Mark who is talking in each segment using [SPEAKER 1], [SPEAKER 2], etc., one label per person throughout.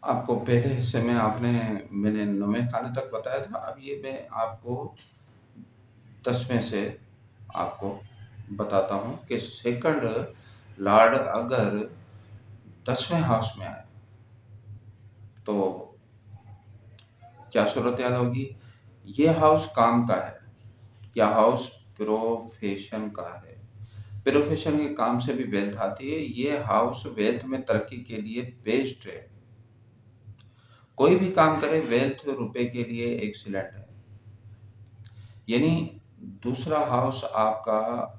[SPEAKER 1] आपको पहले हिस्से में मैंने 9वें खाने तक बताया था, अब ये मैं आपको 10वें से आपको बताता हूँ कि सेकंड लॉर्ड अगर 10वें हाउस में आए, तो क्या सूरत-हाल होगी? ये हाउस काम का है, या हाउस प्रोफेशन का है। प्रोफेशन के काम से भी वेल्थ आती है, ये हाउस वेल्थ में तरक्की के लिए बेस्ड है। कोई भी काम करे वेल्थ रुपए के लिए एक्सीलेंट है। यानी दूसरा हाउस आपका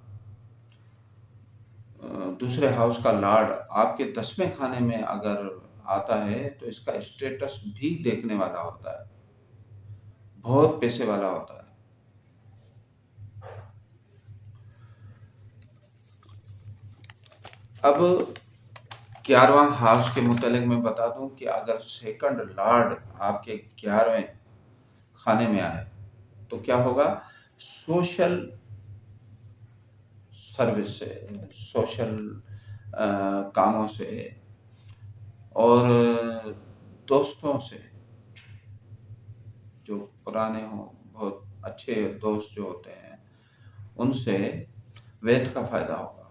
[SPEAKER 1] दूसरे हाउस का लॉर्ड आपके 10वें खाने में अगर आता है, तो इसका स्टेटस भी देखने वाला होता है, बहुत पैसे वाला होता है। अब 11वां हाउस के मुतालिक मैं बता दूं कि अगर सेकंड लॉर्ड आपके 11वें खाने में आए, तो क्या होगा? सोशल सर्विस से, सोशल कामों से और दोस्तों से, जो पुराने हों, बहुत अच्छे दोस्त जो होते हैं, उनसे वेल्थ का फ़ायदा होगा,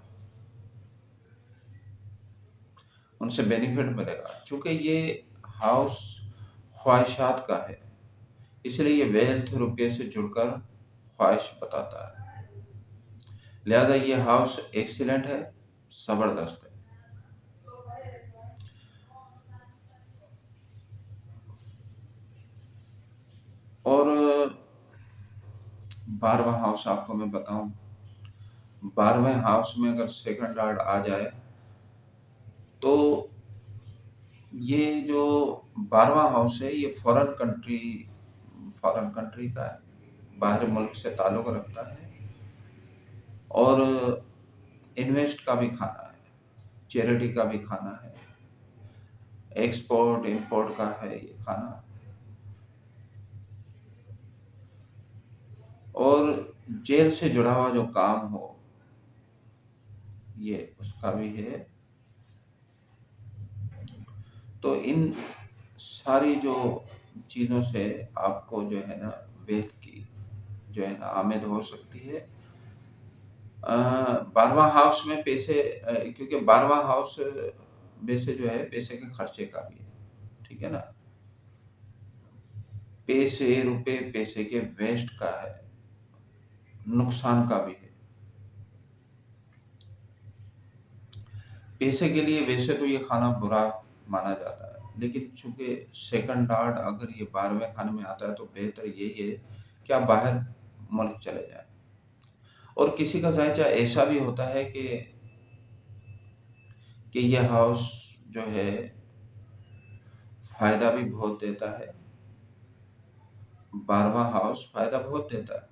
[SPEAKER 1] उनसे बेनिफिट मिलेगा। चूँकि ये हाउस ख्वाहिशात का है, इसलिए ये वेल्थ रुपये से जुड़कर ख्वाहिश बताता है। लिहाजा ये हाउस एक्सीलेंट है, ज़बरदस्त है। और 12वां हाउस आपको मैं बताऊँ, 12वें हाउस में अगर सेकंड लॉर्ड आ जाए, तो ये जो 12वां हाउस है, ये फॉरेन कंट्री का है, बाहरी मुल्क से ताल्लुक़ रखता है और इन्वेस्ट का भी खाना है, चैरिटी का भी खाना है, एक्सपोर्ट, इम्पोर्ट का है ये खाना, और जेल से जुड़ा हुआ जो काम हो, ये उसका भी है। तो इन सारी जो चीज़ों से आपको जो है ना वेल्थ की जो है ना आमद हो सकती है। 12वां हाउस में पैसे, क्योंकि 12वां हाउस वैसे जो है पैसे के खर्चे का भी है, ठीक है ना? पैसे, रुपए पैसे के वेस्ट का है, नुकसान का भी है। पैसे के लिए वैसे तो ये खाना बुरा माना जाता है, लेकिन चूँकि सेकंड लॉर्ड अगर ये 12वें खाने में आता है, तो बेहतर यही है कि आप बाहर मुल्क चले जाएँ। और किसी का ज़ायचा ऐसा भी होता है कि ये हाउस जो है फ़ायदा भी बहुत देता है, 12वां हाउस फ़ायदा बहुत देता है।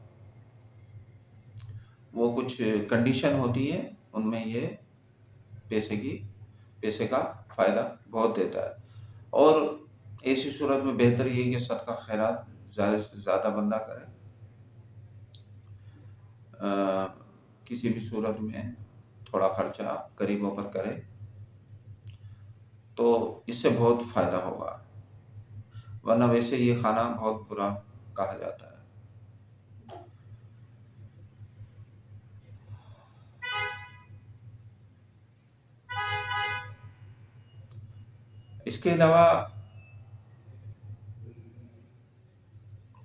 [SPEAKER 1] वो कुछ कंडीशन होती है, उनमें ये पैसे की पैसे का फ़ायदा बहुत देता है। और ऐसी सूरत में बेहतर ये है कि सदका खैरात ज़्यादा से ज़्यादा बंदा करे। अ, किसी भी सूरत में थोड़ा खर्चा गरीबों पर करे, तो इससे बहुत फ़ायदा होगा, वरना वैसे ये खाना बहुत बुरा कहा जाता है। इसके अलावा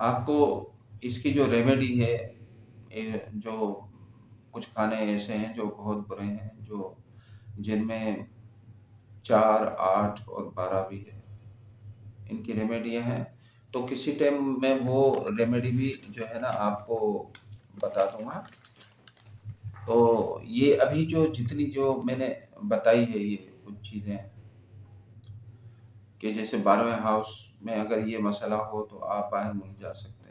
[SPEAKER 1] आपको इसकी जो रेमेडी है, जो कुछ खाने ऐसे हैं जो बहुत बुरे हैं, जो जिनमें 4, 8 और 12 भी है, इनकी रेमेडियाँ हैं। तो किसी टाइम मैं वो रेमेडी भी जो है ना आपको बता दूँगा। तो ये अभी जो जितनी जो मैंने बताई है ये कुछ चीज़ें, कि जैसे 12वें हाउस में अगर ये मसला हो, तो आप बाहर मुल्क जा सकते हैं।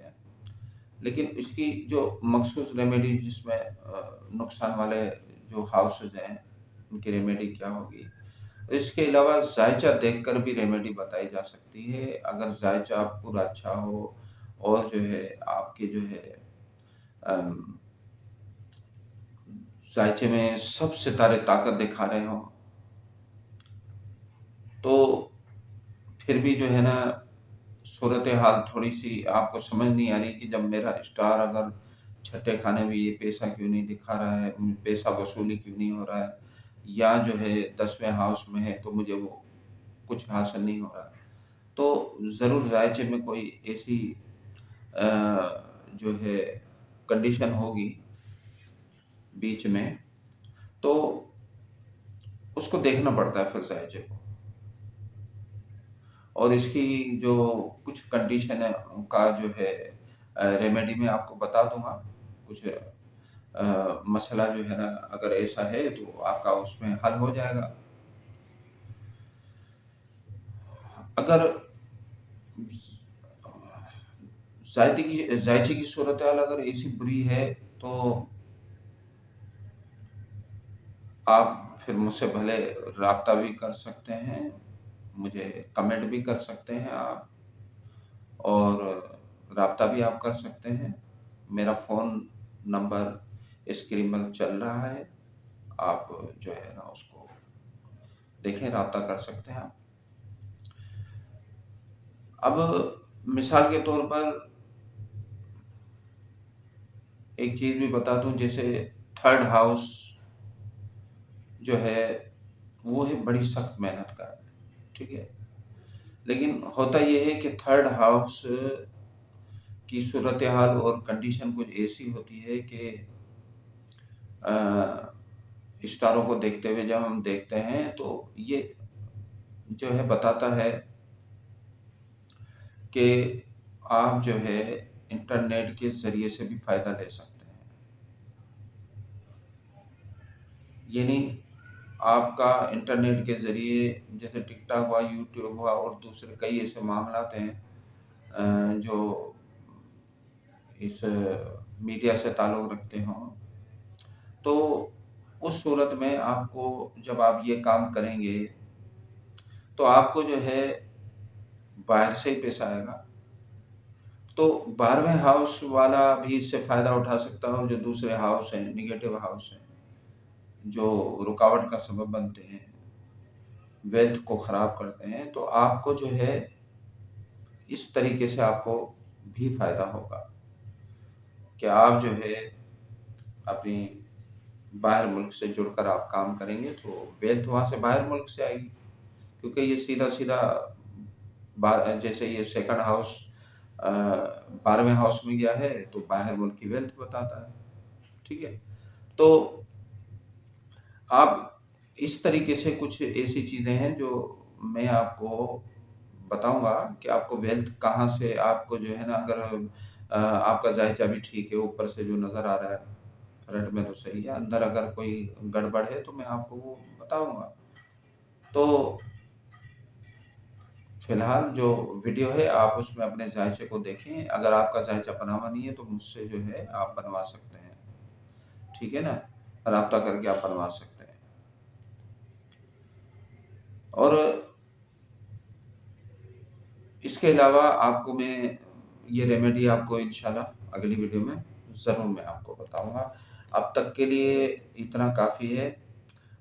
[SPEAKER 1] लेकिन इसकी जो मखसूस रेमेडी जिसमें नुकसान वाले जो हाउसेज़ हैं, उनकी रेमेडी क्या होगी? इसके अलावा ज़ायचा देखकर भी रेमेडी बताई जा सकती है। अगर ज़ायचा पूरा अच्छा हो और जो है आपके जो है अम, ज़ायचे में सब सितारे ताकत दिखा रहे हों, तो फिर भी जो है ना सूरत हाल थोड़ी-सी आपको समझ नहीं आ रही कि जब मेरा स्टार अगर छठे खाने में ये पैसा क्यों नहीं दिखा रहा है, पैसा वसूली क्यों नहीं हो रहा है, या जो है 10वें हाउस में है तो मुझे वो कुछ हासिल नहीं हो रहा है। तो ज़रूर ज़ायचे में कोई ऐसी अ, जो है कंडीशन होगी बीच में, तो उसको देखना पड़ता है फिर ज़ायचे को। और इसकी जो कुछ कंडीशन है का जो है रेमेडी मैं आपको बता दूँगा। कुछ मसला जो है ना अगर ऐसा है तो आपका उसमें हल हो जाएगा। अगर ज़ायचे की सूरत-हाल अगर ऐसी बुरी है तो आप फिर मुझसे भले राब्ता भी कर सकते हैं, मुझे कमेंट भी कर सकते हैं आप, और राब्ता भी आप कर सकते हैं। मेरा फ़ोन नंबर स्क्रीन पर चल रहा है, आप जो है ना उसको देखें, राब्ता कर सकते हैं आप। अब मिसाल के तौर पर एक चीज़ भी बता दूँ, जैसे थर्ड हाउस जो है वो है बड़ी सख्त मेहनत का है, ठीक है? लेकिन होता ये है कि थर्ड हाउस की सूरत हाल और कंडीशन कुछ ऐसी होती है कि अ, स्टारों को देखते हुए जब हम देखते हैं तो ये जो है बताता है कि आप जो है इंटरनेट के ज़रिए से भी फ़ायदा ले सकते हैं। यानी आपका इंटरनेट के ज़रिए जैसे टिकटॉक हुआ, यूट्यूब हुआ और दूसरे कई ऐसे मामलात हैं जो इस मीडिया से ताल्लुक़ रखते हों। तो उस सूरत में आपको जब आप ये काम करेंगे, तो आपको जो है बाहर से ही पैसा आएगा। तो 12वें हाउस वाला भी इससे फ़ायदा उठा सकता हो, जो दूसरे हाउस हैं, नेगेटिव हाउस हैं, जो रुकावट का सबब बनते हैं, वेल्थ को ख़राब करते हैं, तो आपको जो है इस तरीके से आपको भी फ़ायदा होगा कि आप जो है अपनी बाहर मुल्क से जुड़कर आप काम करेंगे तो वेल्थ वहाँ से बाहर मुल्क से आएगी। क्योंकि ये सीधा-सीधा जैसे ये सेकंड हाउस 12वें हाउस में गया है तो बाहर मुल्क की वेल्थ बताता है, ठीक है? तो आप इस तरीके से कुछ ऐसी चीज़ें हैं जो मैं आपको बताऊँगा कि आपको वेल्थ कहाँ से आपको जो है ना अगर आपका ज़ायचा भी ठीक है, ऊपर से जो नज़र आ रहा है, फ्रंट में तो सही है, अंदर अगर कोई गड़बड़ है तो मैं आपको वो बताऊँगा। तो फ़िलहाल जो वीडियो है आप उसमें अपने ज़ायचे को देखें, अगर आपका ज़ायचा बना हुआ नहीं है तो मुझसे जो है आप बनवा सकते हैं, ठीक है ना? राब्ता करके आप बनवा सकते हैं। और इसके अलावा आपको मैं ये रेमेडी आपको इंशाल्लाह अगली वीडियो में ज़रूर मैं आपको बताऊँगा। अब तक के लिए इतना काफ़ी है,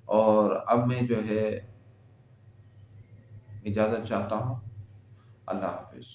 [SPEAKER 1] और अब मैं जो है इजाज़त चाहता हूँ। अल्लाह हाफ़िज़।